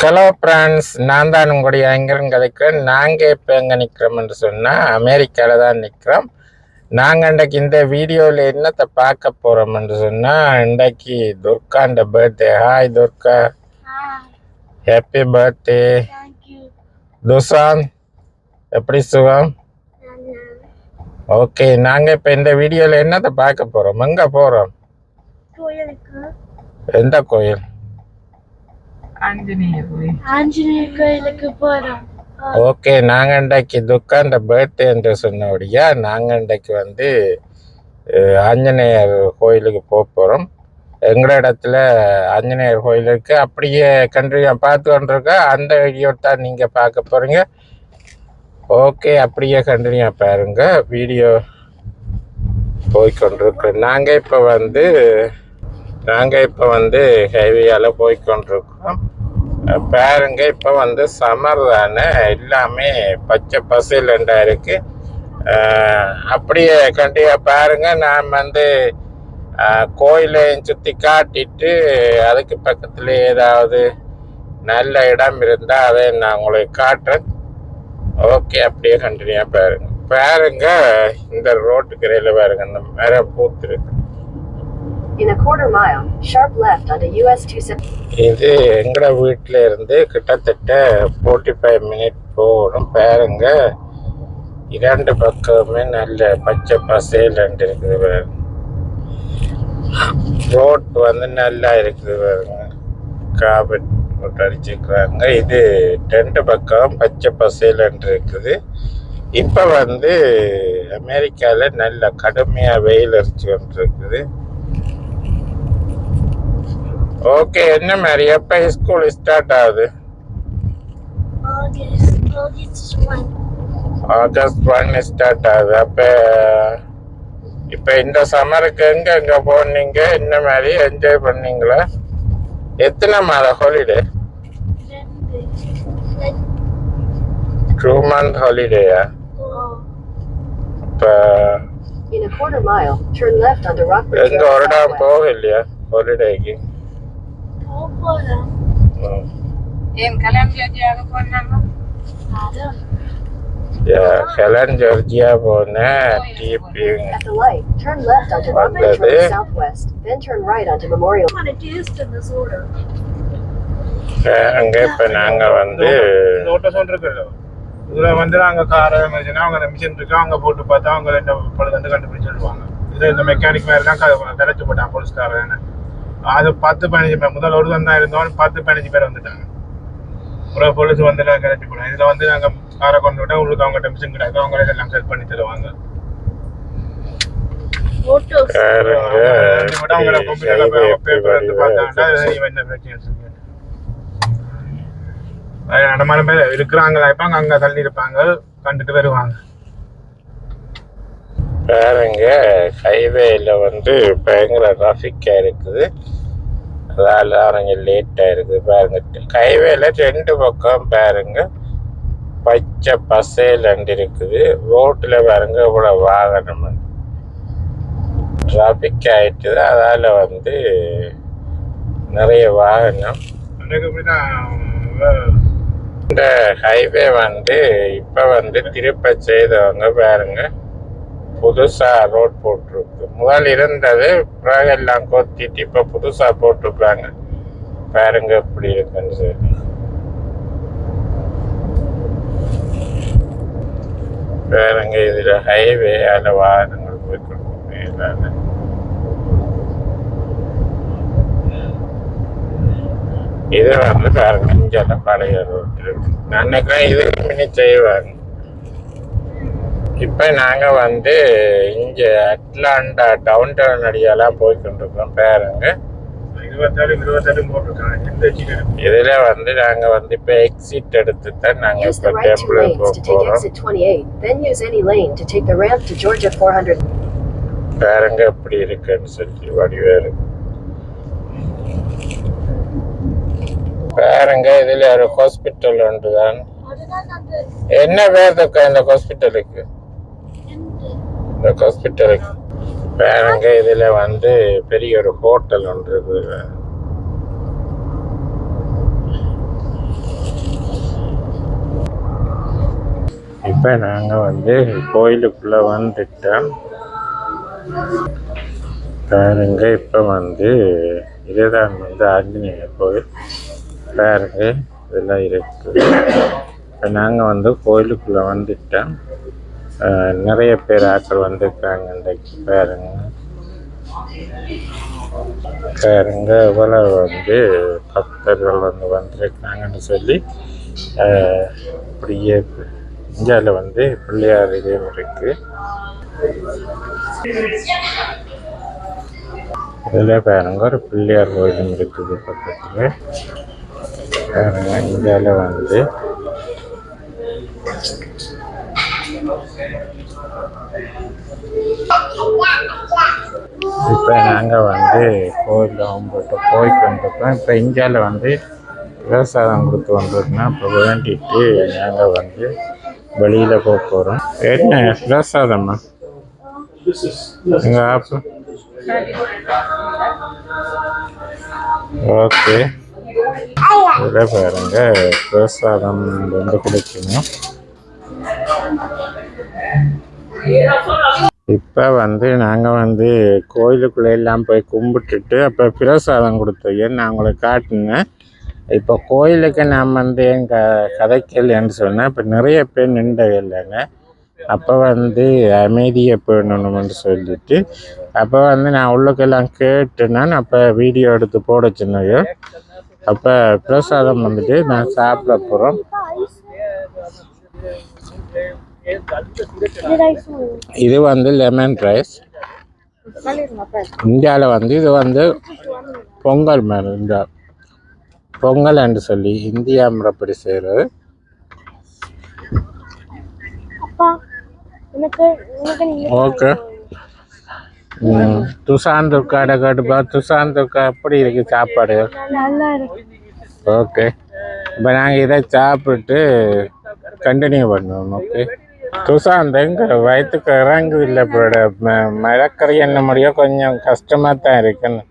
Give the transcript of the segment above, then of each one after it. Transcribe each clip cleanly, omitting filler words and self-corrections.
Hello friends, நான் தான் உங்களுடைய ஐங்கரன் கதைக்கிறேன். நாங்கள் இப்போ எங்கே நிற்கிறோம்னு சொன்னால் அமெரிக்காவில் தான் நிற்கிறோம். நாங்கள் இன்றைக்கு இந்த வீடியோவில் என்னத்தை பார்க்க போகிறோம்னு சொன்னால், இன்றைக்கு துர்காண்ட birthday. Hi Durga, happy birthday. Dushanth, எப்படி சுகம்? ஓகே, நாங்கள் இப்போ இந்த வீடியோவில் என்னத்தை பார்க்க போகிறோம்? எங்கே போகிறோம்? எந்த கோயில்? ஆஞ்சநேயர் கோயிலுக்கு போறோம். ஓகே, நாங்கள் இன்றைக்கு துர்காண்ட பர்த்டே என்று சொன்னபடியா நாங்கள் இன்றைக்கு ஆஞ்சநேயர் கோயிலுக்கு போக போகிறோம். எங்களோட இடத்துல ஆஞ்சநேயர் கோயிலுக்கு அப்படியே கண்டினியூ பார்த்து கொண்டிருக்க அந்த வீடியோ தான் நீங்கள் பார்க்க போகிறீங்க. ஓகே, அப்படியே கண்டினியூ பாருங்க, வீடியோ போய்கொண்டிருக்கோம். நாங்கள் இப்போ ஹைவேயால் போய்கொண்டிருக்கோம். பாருங்க, இப்போ சம்மர் தானே, எல்லாமே பச்சை பசேலண்டா இருக்கு. அப்படியே கண்டிப்பா பாருங்க. நான் கோயிலையும் சுற்றி காட்டிட்டு அதுக்கு பக்கத்துல ஏதாவது நல்ல இடம் இருந்தால் அதை நான் உங்களுக்கு காட்டுறேன். ஓகே, அப்படியே கண்டினியூ பாருங்க. இந்த ரோட்டுக்கு இடையில பாருங்க, இந்த மரம் பூத்து இருக்கு. In a quarter mile, sharp left onto US 270. இது எங்கட வீட்டில் இருந்து கிட்டத்தட்ட 45 மினிட் போகணும். பாருங்க, இரண்டு பக்கமே நல்ல பச்சை பசேல் இருக்குது. ரோட் நல்லா இருக்குது பாருங்க, காபட் போட்டு அடிச்சுக்கிறாங்க. இது ரெண்டு பக்கம் பச்சை பசேல் இருக்குது. இப்போ அமெரிக்காவில் நல்ல கடுமையாக வெயில் அடிச்சு கொண்டிருக்குது. ஓகே, என்ன மாதிரி எப்போ ஸ்கூல் ஸ்டார்ட் ஆகுது? ஆகஸ்ட் 1 ஸ்டார்ட் ஆகுது. அப்போ இப்போ இந்த சம்மருக்கு எங்கே போனீங்க? என்ன மாதிரி என்ஜாய் பண்ணீங்களா? எத்தனை மாத ஹாலிடே? 2 month ஹாலிடேயா? இப்போ எங்க ஒரு இடம் போக இல்லையா ஹாலிடேக்கு? ஹெலன் ஜார்ஜியா போனேன். அங்க இப்ப நாங்க இதுல நாங்க கார் அவங்க மிஷின் இருக்கு, அவங்க போட்டு பார்த்தா அவங்க ரெண்டு பழுது கண்டுபிடிச்சிடுவாங்க. இது இந்த மெக்கானிக் மேல தான் கரைச்சு போட்டான் போலீஸ்காரன். அது 10-15 பேர் முதல் ஒரு தான் இருந்தோம், 10-15 பேர் வந்துட்டாங்க. ஒரு போலீஸ் கரைச்சி போடுவோம். இதுல நாங்க காரை கொண்டு விட்டா உங்களுக்கு அவங்க மிஷின் கிடையாது, அவங்க இதெல்லாம் செட் பண்ணி தருவாங்க. இருக்கிறாங்க அங்க தள்ளி இருப்பாங்க, கண்டுட்டு வருவாங்க. பாருங்க, ஹைவேல பயங்கர டிராஃபிக்கா இருக்குது, அதால அவங்க லேட்டா இருக்குது. பாருங்க, ஹைவேல ரெண்டு பக்கம் பாருங்க பச்சை பசேல் இருக்குது. ரோட்ல பாருங்க இவ்வளவு வாகனம் டிராபிக் ஆயிட்டுது, அதால நிறைய வாகனம். இந்த ஹைவே இப்ப திருப்ப செய்தவங்க பாருங்க புதுசா ரோட் போட்டிருக்கு. முதல் இருந்தது பிறகு எல்லாம் கொத்திட்டு இப்ப புதுசா போட்டிருக்காங்க. பாருங்க எப்படி இருக்குன்னு சொல்லி. பாருங்க, இதுல ஹைவே அதுல வாகனங்கள் போய்கொண்டு. இது பாருங்க, இங்க பழைய ரோட் இருக்கு. நான் நினைக்கிறேன் இது மினி செய்வாங்க. இப்ப நாங்க இங்க அட்லாண்டா டவுன் டவுன் அடியெல்லாம் போய்கொண்டிருக்கோம். பாருங்க, 27 போட்டிருக்காங்க. இதுல நாங்க இப்ப எக்ஸிட் எடுத்து தான் நாங்க இப்ப டெம்பிள் போறோம். பாருங்க எப்படி இருக்குன்னு சொல்லி வடிவா இருக்கு. பாருங்க, இதுல ஒரு ஹாஸ்பிட்டல் ஒன்றுதான். என்ன பேர் இந்த ஹாஸ்பிட்டலுக்கு? இந்த ஹாஸ்பிட்டலுக்கு பாருங்க, இதுல பெரிய ஒரு ஹோட்டல் ஒன்று இருக்குது. இப்போ நாங்கள் வந்து கோயிலுக்குள்ளே வந்துட்டோம் பாருங்க. இப்போ வந்து இதுதான் வந்து ஆஞ்சநேயர் கோயில் பாருங்க, இதெல்லாம் இருக்குது. இப்போ நாங்கள் வந்து கோயிலுக்குள்ளே வந்துட்டோம். நிறைய பேர் ஆட்கள் வந்திருக்காங்க இன்றைக்கு பாருங்க. பாருங்க இவ்வளோ வந்து பக்தர்கள் வந்து வந்திருக்காங்கன்னு சொல்லி அப்படியே இந்தியாவில் வந்து பிள்ளையார் இதுவும் இருக்கு. இதில் பாருங்க ஒரு பிள்ளையார் கோயிலும் இருக்குது பக்கத்தில் பாருங்க. இந்தியாவில் வந்து இப்போ நாங்கள் வந்து கோயிலில் போயிட்டு வந்துருக்கோம். இப்போ இந்தியாவில் வந்து பிரசாதம் கொடுத்து வந்துருக்கோம்னா இப்போ வேண்டிட்டு நாங்கள் வந்து வெளியில் போக போகிறோம். என்ன பிரசாதம்மா எங்கள் ஆப்பு? ஓகே, இதில் பாருங்க பிரசாதம் வந்து கொடுக்கணும். இப்போ வந்து நாங்கள் வந்து கோயிலுக்குள்ளே எல்லாம் போய் கும்பிட்டுட்டு அப்போ பிரசாதம் கொடுத்தோம் நான் உங்களுக்கு காட்டினேன். இப்போ கோயிலுக்கு நான் வந்து எங்கள் கதைக்கலன்னு சொன்னேன். இப்போ நிறைய பேர் நின்றது இல்லைங்க. அப்போ வந்து அமைதியை போடணும்னு சொல்லிட்டு அப்போ வந்து நான் உள்ளுக்கெல்லாம் கேட்டுனான். அப்போ வீடியோ எடுத்து போட சொன்னது. அப்போ பிரசாதம் வந்துட்டு நான் சாப்பிட போகிறோம். இது வந்து லெமன் ரைஸ். இந்தியாவில் வந்து இது வந்து பொங்கல் மாதிரி இந்த பொங்கல் என்று சொல்லி இந்தியா முறைப்படி செய்கிறது. ஓகே, துஷாந்துக்கா கேட்டுப்பா. துஷாந்துக்கா எப்படி இருக்கு சாப்பாடு? ஓகே, இப்போ நாங்கள் இதை சாப்பிட்டு கண்டினியூ பண்ணுவோம். ஓகே, துஷாந்த் எங்க வயிற்றுக்கு இறங்குது இல்லை. இப்போ மரக்கறி என்ன முடியும் கொஞ்சம் கஷ்டமாக தான் இருக்குன்னு.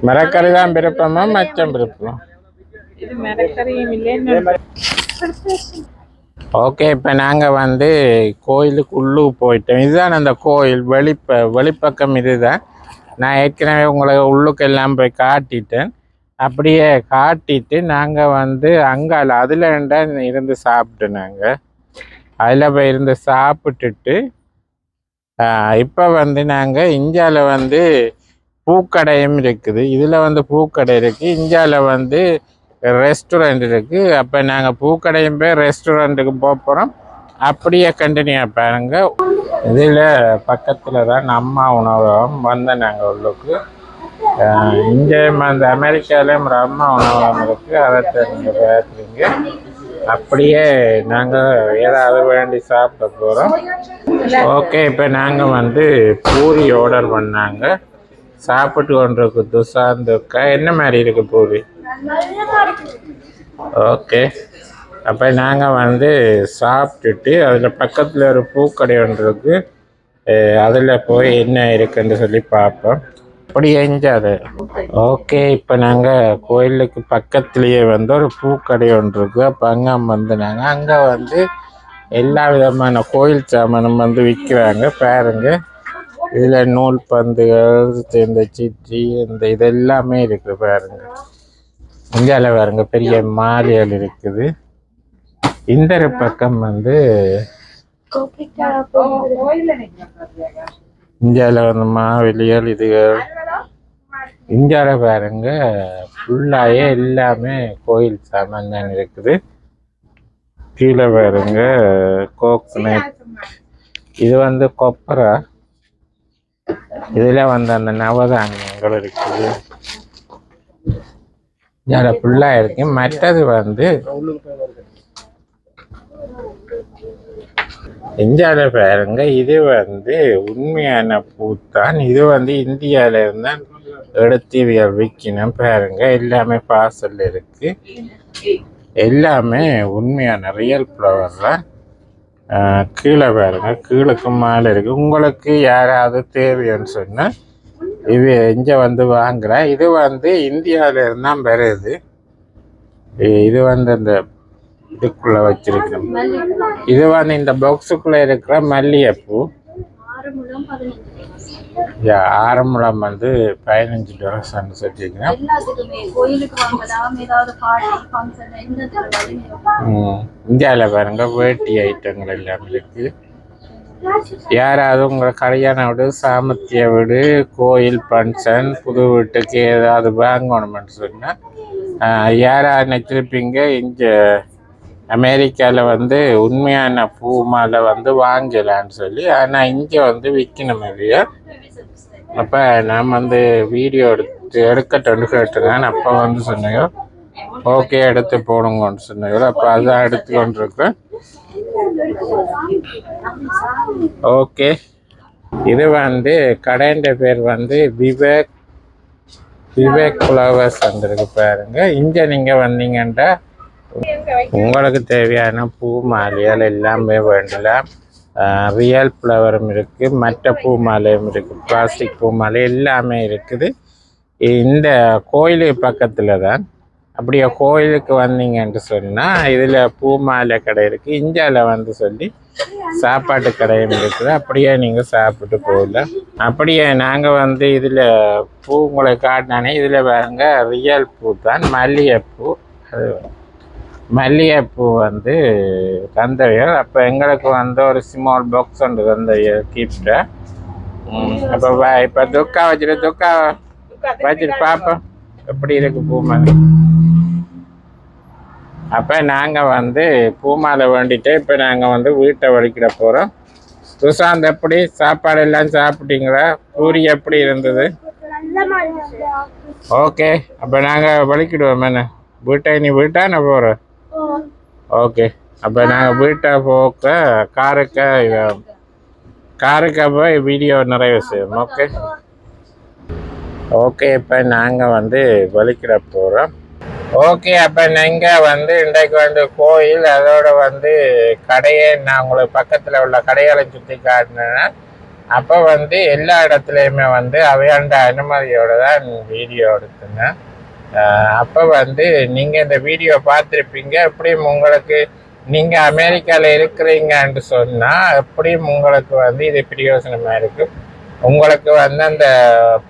மரக்கறி தான் விருப்பமா மச்சம் விருப்பமா? ஓகே, இப்போ நாங்கள் வந்து கோயிலுக்கு உள்ளுக்கு போயிட்டோம். இதுதான் அந்த கோயில் வெளிப்பக்கம். இதுதான் நான் ஏற்கனவே உங்களை உள்ளுக்கு எல்லாம் போய் காட்டிட்டேன். அப்படியே காட்டிட்டு நாங்கள் வந்து அங்கால அதில் இருந்து சாப்பிட்டோம். நாங்கள் அதில் போய் இருந்து சாப்பிட்டுட்டு இப்போ வந்து நாங்கள் இந்தியாவில் வந்து பூக்கடையும் இருக்குது. இதில் வந்து பூக்கடை இருக்குது. இந்தியாவில் வந்து ரெஸ்டாரண்ட் இருக்குது. அப்போ நாங்கள் பூக்கடையும் போய் ரெஸ்டாரண்ட்டுக்கு போகிறோம். அப்படியே கண்டினியூ பாருங்க. இதில் பக்கத்தில் தான் அம்மா உணவகம் வந்தேன் நாங்கள் உள்ளுக்கு. இங்கேயும் அந்த அமெரிக்காலேயும் ஒரு அம்மா உணவகம் இருக்குது. அதை நீங்கள் பார்க்குறீங்க. அப்படியே நாங்கள் ஏதாவது வேண்டி சாப்பிட போகிறோம். ஓகே, இப்போ நாங்கள் வந்து பூரி ஆர்டர் பண்ணாங்க. சாப்பிட்டு கொண்டிருக்கு துஷாந்துக்கா. என்ன மாதிரி இருக்குது பூரி? ஓகே, அப்போ நாங்கள் வந்து சாப்பிட்டுட்டு அதில் பக்கத்தில் ஒரு பூக்கடை ஒன்று இருக்குது. அதில் போய் என்ன இருக்குன்னு சொல்லி பார்ப்போம். அப்படி எஞ்சாது. ஓகே, இப்போ நாங்கள் கோயிலுக்கு பக்கத்துலேயே வந்து ஒரு பூக்கடை ஒன்று இருக்குது. அப்போ அங்கே வந்து நாங்கள் அங்கே வந்து எல்லா விதமான கோயில் சாமானும் வந்து விற்கிறாங்க பாருங்க. இதில் நூல் பந்துகள், இந்த சிட்டி, இந்த இது எல்லாமே இருக்குது பாருங்க. இந்தியாவில் பாருங்க பெரிய மாலைகள் இருக்குது. இந்த பக்கம் வந்து இந்தியாவில் வந்து மாவெளிகள் இதுகள். இந்தியாவில் பாருங்க ஃபுல்லாகவே எல்லாமே கோயில் சாமான் தான் இருக்குது. கீழே பாருங்க கோக்னட், இது வந்து கொப்பரை. இதில் வந்து அந்த நவதானியங்கள் இருக்குது. இதில் ஃபுல்லாக இருக்கு. மற்றது வந்து இந்தியாவில் பாருங்க இது வந்து உண்மையான பூத்தான். இது வந்து இந்தியாவில் இருந்தால் எடுத்து விற்கணும் பாருங்க. எல்லாமே பார்சல் இருக்கு. எல்லாமே உண்மையான ரியல் ஃப்ளவர் தான். கீழே பாருங்க, கீழுக்கு மேலே இருக்குது. உங்களுக்கு யாராவது தேவைன்னு சொன்னால் இது இங்கே வந்து வாங்குகிறேன். இது வந்து இந்தியாவில் இருந்தால் வருது. இது வந்து இந்த இதுக்குள்ள வச்சிருக்கோம். இது வந்து இந்த பாக்ஸுக்குள்ள இருக்கிற மல்லிகைப்பூ. ஆரம்பம் வந்து $15 சொல்லியிருக்கேன். இந்தியாவில் பாருங்க வேட்டி ஐட்டங்கள் எல்லாம் இருக்கு. யாராவது உங்களை கல்யாண வீடு, சாமத்திய வீடு, கோயில் ஃபங்க்ஷன், புது வீட்டுக்கு ஏதாவது வாங்கணும்னு சொன்னால் யாராவது நினைச்சிருப்பீங்க இங்கே அமெரிக்காவில் வந்து உண்மையான பூ மாலை வந்து வாங்கலான்னு சொல்லி. ஆனால் இங்கே வந்து விற்கணும் இல்லையா. அப்போ நான் வந்து வீடியோ எடுக்கட்டு கேட்டுருக்கேன். அப்போ வந்து சொன்னீங்க ஓகே எடுத்து போடுங்கன்னு சொன்னீங்க. அப்போ அதான் எடுத்து கொண்டிருக்கிறேன். ஓகே, இது வந்து கடைன்ற பேர் வந்து விவேக் ஃப்ளவர்ஸ் வந்துருக்கு பாருங்க. இங்கே நீங்கள் வந்தீங்கன்னா உங்களுக்கு தேவையான பூ மாலையால் எல்லாமே வேண்டலாம். ரியல் ஃப்ளவரும் இருக்குது, மற்ற பூ மாலையும் இருக்குது, பிளாஸ்டிக் பூ மாலை எல்லாமே இருக்குது. இந்த கோயிலுக்கு பக்கத்தில் தான். அப்படியே கோயிலுக்கு வந்தீங்கன்னு சொன்னால் இதில் பூ மாலை கடை இருக்குது. இந்தியாவில் வந்து சொல்லி சாப்பாட்டு கடையும் இருக்குது. அப்படியே நீங்கள் சாப்பிட்டு போகலாம். அப்படியே நாங்கள் வந்து இதில் பூ உங்களை காட்டினானே இதில் பாருங்க ரியல் பூ தான், மல்லிகைப்பூ. அது மல்லிகைப்பூ வந்து தந்தவியல். அப்போ எங்களுக்கு வந்து ஒரு ஸ்மால் பாக்ஸ் உண்டு தந்தவியல் கிஃப்டை. அப்போ இப்போ துக்கா வச்சுட்டு பார்ப்போம் எப்படி இருக்கு பூ மாலை. அப்போ நாங்கள் வந்து பூமாலை வேண்டிட்டு இப்போ நாங்கள் வந்து வீட்டை வலிக்கிட போகிறோம். சுசாந்த் எப்படி சாப்பாடு எல்லாம் சாப்பிட்டீங்களா? பூரி எப்படி இருந்தது? ஓகே, அப்போ நாங்கள் வலிக்கிடுவோம். என்ன வீட்டை நீ வீட்டான போகிறோம். ஓகே, அப்போ நாங்கள் வீட்டை போக்க காருக்கு போய் வீடியோ நிறைய செய்வோம். ஓகே ஓகே, இப்போ நாங்கள் வந்து வலிக்கிட போகிறோம். ஓகே, அப்போ நீங்கள் வந்து இன்றைக்கு வந்து கோயில் அதோட வந்து கடையை நான் உங்களுக்கு பக்கத்தில் உள்ள கடைகளை சுற்றி காட்டினேன்னா அப்போ வந்து எல்லா இடத்துலையுமே வந்து அவையாண்ட அனுமதியோடு தான் வீடியோ எடுத்துங்க. அப்போ வந்து நீங்கள் இந்த வீடியோ பார்த்துருப்பீங்க. எப்படியும் உங்களுக்கு நீங்கள் அமெரிக்காவில் இருக்கிறீங்கன்னு சொன்னால் எப்படியும் உங்களுக்கு வந்து இது பிரயோசனமாக இருக்கும். உங்களுக்கு வந்து அந்த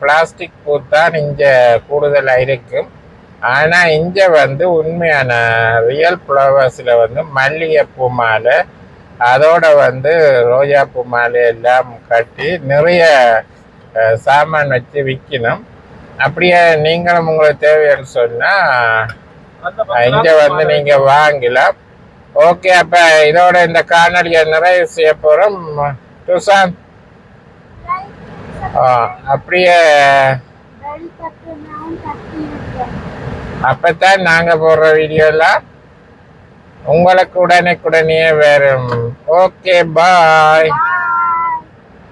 பிளாஸ்டிக் பூ தான் இங்கே கூடுதலாக இருக்கும். ஆனால் இங்கே வந்து உண்மையான ரியல் ஃப்ளவர்ஸில் வந்து மல்லிகைப்பூ மாலை அதோட வந்து ரோஜா பூ மாலை எல்லாம் கட்டி நிறைய சாமான் வச்சு விற்கணும். அப்படியே நீங்களும் உங்களுக்கு தேவைன்னு சொன்னால் இங்கே வந்து நீங்கள் வாங்கலாம். ஓகே, அப்போ இதோட இந்த காணொலியை நிறைய செய்ய போகிறோம். சுசாந்த் அப்படியே அப்பத்தான் நாங்கள் போடுற வீடியோலாம் உங்களுக்கு உடனே வரும். ஓகே, பாய்.